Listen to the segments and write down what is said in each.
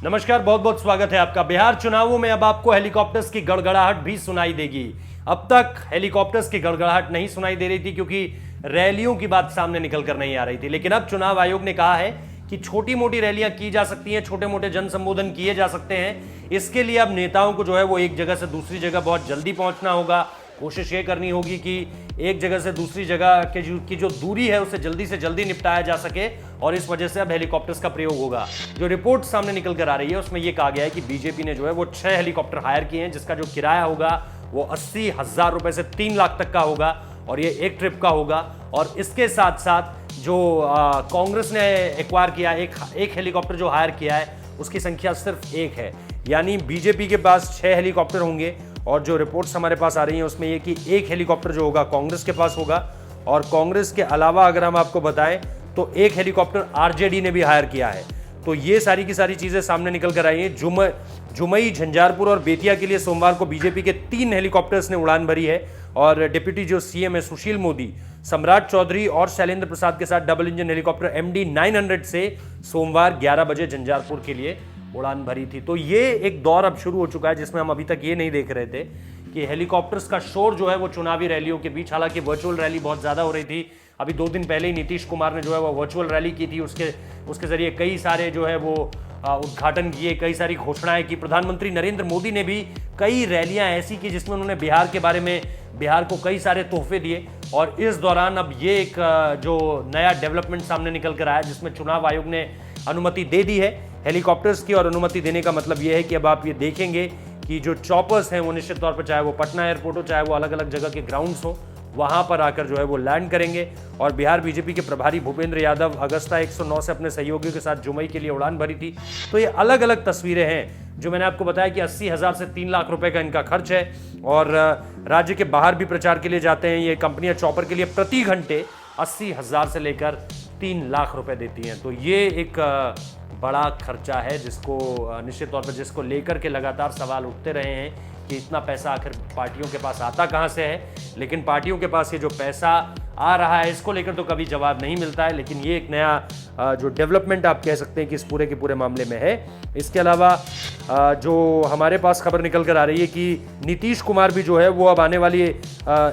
नमस्कार, बहुत बहुत स्वागत है आपका। बिहार चुनावों में अब आपको हेलीकॉप्टर्स की गड़गड़ाहट भी सुनाई देगी। अब तक हेलीकॉप्टर्स की गड़गड़ाहट नहीं सुनाई दे रही थी क्योंकि रैलियों की बात सामने निकल कर नहीं आ रही थी, लेकिन अब चुनाव आयोग ने कहा है कि छोटी मोटी रैलियां की जा सकती हैं, छोटे मोटे जन संबोधन किए जा सकते हैं। इसके लिए अब नेताओं को जो है वो एक जगह से दूसरी जगह बहुत जल्दी पहुंचना होगा। कोशिश ये करनी होगी कि एक जगह से दूसरी जगह की जो दूरी है उसे जल्दी से जल्दी निपटाया जा सके, और इस वजह से अब हेलीकॉप्टर्स का प्रयोग होगा। जो रिपोर्ट सामने निकल कर आ रही है उसमें यह कहा गया है कि बीजेपी ने जो है वो 6 हेलीकॉप्टर हायर किए हैं, जिसका जो किराया होगा वो 80,000 रुपए से 3 लाख तक का होगा, और ये एक ट्रिप का होगा। और इसके साथ साथ जो कांग्रेस ने एक्वायर किया, एक हेलीकॉप्टर जो हायर किया है उसकी संख्या सिर्फ एक है, यानी बीजेपी के पास 6 हेलीकॉप्टर होंगे। और जो रिपोर्ट्स हमारे पास आ रही हैं उसमें यह कि एक हेलीकॉप्टर जो होगा कांग्रेस के पास होगा, और कांग्रेस के अलावा अगर हम आपको बताएं तो एक हेलीकॉप्टर आरजेडी ने भी हायर किया है। तो ये सारी की सारी चीजें सामने निकल कर आई हैं। जुमई, झंझारपुर और बेतिया के लिए सोमवार को बीजेपी के 3 हेलीकॉप्टर्स ने उड़ान भरी है, और डिप्टी जो सीएम है सुशील मोदी, सम्राट चौधरी और शैलेंद्र प्रसाद के साथ डबल इंजन हेलीकॉप्टर MD 900 से सोमवार 11 बजे झंझारपुर के लिए उड़ान भरी थी। तो ये एक दौर अब शुरू हो चुका है जिसमें हम अभी तक ये नहीं देख रहे थे कि हेलीकॉप्टर्स का शोर जो है वो चुनावी रैलियों के बीच, हालांकि वर्चुअल रैली बहुत ज्यादा हो रही थी। अभी 2 दिन पहले ही नीतीश कुमार ने जो है वो वर्चुअल रैली की थी, उसके जरिए कई सारे जो है वो उद्घाटन किए, कई सारी घोषणाएं की। प्रधानमंत्री नरेंद्र मोदी ने भी कई रैलियां ऐसी की जिसमें उन्होंने बिहार के बारे में, बिहार को कई सारे तोहफे दिए। और इस दौरान अब ये एक जो नया डेवलपमेंट सामने निकल कर आया जिसमें चुनाव आयोग ने अनुमति दे दी है हेलीकॉप्टर्स की। और अनुमति देने का मतलब ये है कि अब आप ये देखेंगे कि जो चॉपर्स हैं वो निश्चित तौर पर, चाहे वो पटना एयरपोर्ट हो, चाहे वो अलग अलग जगह के ग्राउंड्स हो, वहां पर आकर जो है वो लैंड करेंगे। और बिहार बीजेपी के प्रभारी भूपेंद्र यादव अगस्ता 109 से अपने सहयोगियों के साथ जुमई के लिए उड़ान भरी थी। तो ये अलग अलग तस्वीरें हैं जो मैंने आपको बताया कि 80,000 से 3 लाख रुपए का इनका खर्च है, और राज्य के बाहर भी प्रचार के लिए जाते हैं। ये कंपनियां चॉपर के लिए प्रति घंटे 80,000 से लेकर 3 लाख रुपए देती हैं। तो ये एक बड़ा खर्चा है जिसको निश्चित तौर पर, जिसको लेकर के लगातार सवाल उठते रहे हैं कि इतना पैसा आखिर पार्टियों के पास आता कहां से है। लेकिन पार्टियों के पास ये जो पैसा आ रहा है इसको लेकर तो कभी जवाब नहीं मिलता है, लेकिन ये एक नया जो डेवलपमेंट आप कह सकते हैं कि इस पूरे के पूरे मामले में है। इसके अलावा जो हमारे पास खबर निकल कर आ रही है कि नीतीश कुमार भी जो है वो अब आने वाली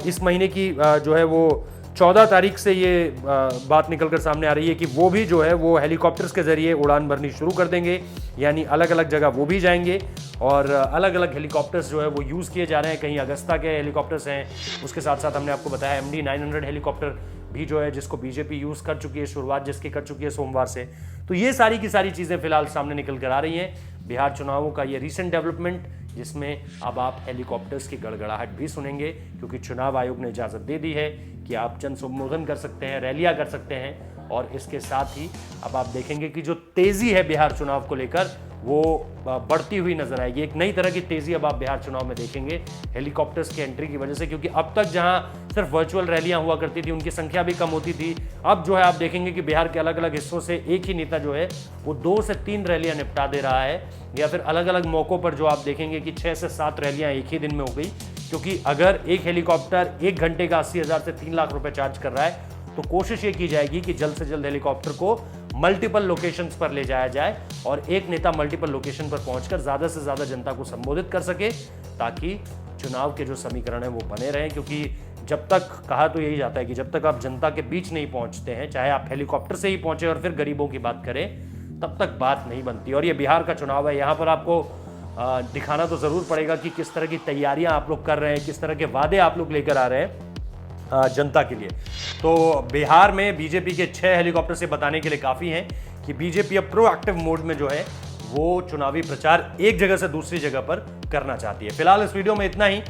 इस महीने की जो है वो 14 तारीख से ये बात निकलकर सामने आ रही है कि वो भी जो है वो हेलीकॉप्टर्स के जरिए उड़ान भरनी शुरू कर देंगे, यानी अलग अलग जगह वो भी जाएंगे। और अलग अलग हेलीकॉप्टर्स जो है वो यूज़ किए जा रहे हैं। कहीं अगस्ता के हेलीकॉप्टर्स हैं, उसके साथ साथ हमने आपको बताया MD 900 हेलीकॉप्टर भी जो है जिसको बीजेपी यूज़ कर चुकी है, शुरुआत जिसकी कर चुकी है सोमवार से। तो ये सारी की सारी चीज़ें फिलहाल सामने निकल कर आ रही हैं। बिहार चुनावों का ये रिसेंट डेवलपमेंट जिसमें अब आप हेलीकॉप्टर्स की गड़गड़ाहट भी सुनेंगे, क्योंकि चुनाव आयोग ने इजाज़त दे दी है कि आप जन संबोधन कर सकते हैं, रैलियां कर सकते हैं। और इसके साथ ही अब आप देखेंगे कि जो तेज़ी है बिहार चुनाव को लेकर वो बढ़ती हुई नजर आएगी। एक नई तरह की तेज़ी अब आप बिहार चुनाव में देखेंगे हेलीकॉप्टर्स की एंट्री की वजह से, क्योंकि अब तक जहां सिर्फ वर्चुअल रैलियां हुआ करती थी उनकी संख्या भी कम होती थी। अब जो है आप देखेंगे कि बिहार के अलग अलग हिस्सों से एक ही नेता जो है वो 2 से 3 रैलियां निपटा दे रहा है, या फिर अलग अलग मौक़ों पर जो आप देखेंगे कि 6 से 7 रैलियां एक ही दिन में हो गई। क्योंकि अगर एक हेलीकॉप्टर 1 घंटे का 80,000 से 3 लाख रुपए चार्ज कर रहा है तो कोशिश ये की जाएगी कि जल्द से जल्द हेलीकॉप्टर को मल्टीपल लोकेशंस पर ले जाया जाए, और एक नेता मल्टीपल लोकेशन पर पहुंचकर ज्यादा से ज्यादा जनता को संबोधित कर सके, ताकि चुनाव के जो समीकरण है वो बने रहें। क्योंकि जब तक, कहा तो यही जाता है कि जब तक आप जनता के बीच नहीं पहुंचते हैं, चाहे आप हेलीकॉप्टर से ही पहुंचे और फिर गरीबों की बात करें, तब तक बात नहीं बनती। और ये बिहार का चुनाव है, यहाँ पर आपको दिखाना तो जरूर पड़ेगा कि किस तरह की तैयारियां आप लोग कर रहे हैं, किस तरह के वादे आप लोग लेकर आ रहे हैं जनता के लिए। तो बिहार में बीजेपी के 6 हेलीकॉप्टर से बताने के लिए काफ़ी हैं कि बीजेपी अब प्रोएक्टिव मोड में जो है वो चुनावी प्रचार एक जगह से दूसरी जगह पर करना चाहती है। फिलहाल इस वीडियो में इतना ही।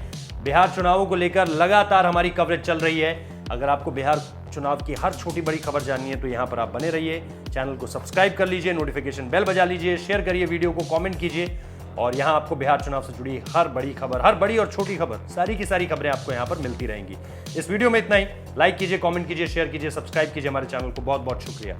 बिहार चुनावों को लेकर लगातार हमारी कवरेज चल रही है। अगर आपको बिहार चुनाव की हर छोटी बड़ी खबर जाननी है तो यहाँ पर आप बने रहिए। चैनल को सब्सक्राइब कर लीजिए, नोटिफिकेशन बेल बजा लीजिए, शेयर करिए वीडियो को, कॉमेंट कीजिए, और यहाँ आपको बिहार चुनाव से जुड़ी हर बड़ी खबर, हर बड़ी और छोटी खबर, सारी की सारी खबरें आपको यहाँ पर मिलती रहेंगी। इस वीडियो में इतना ही। लाइक कीजिए, कमेंट कीजिए, शेयर कीजिए, सब्सक्राइब कीजिए हमारे चैनल को। बहुत बहुत शुक्रिया।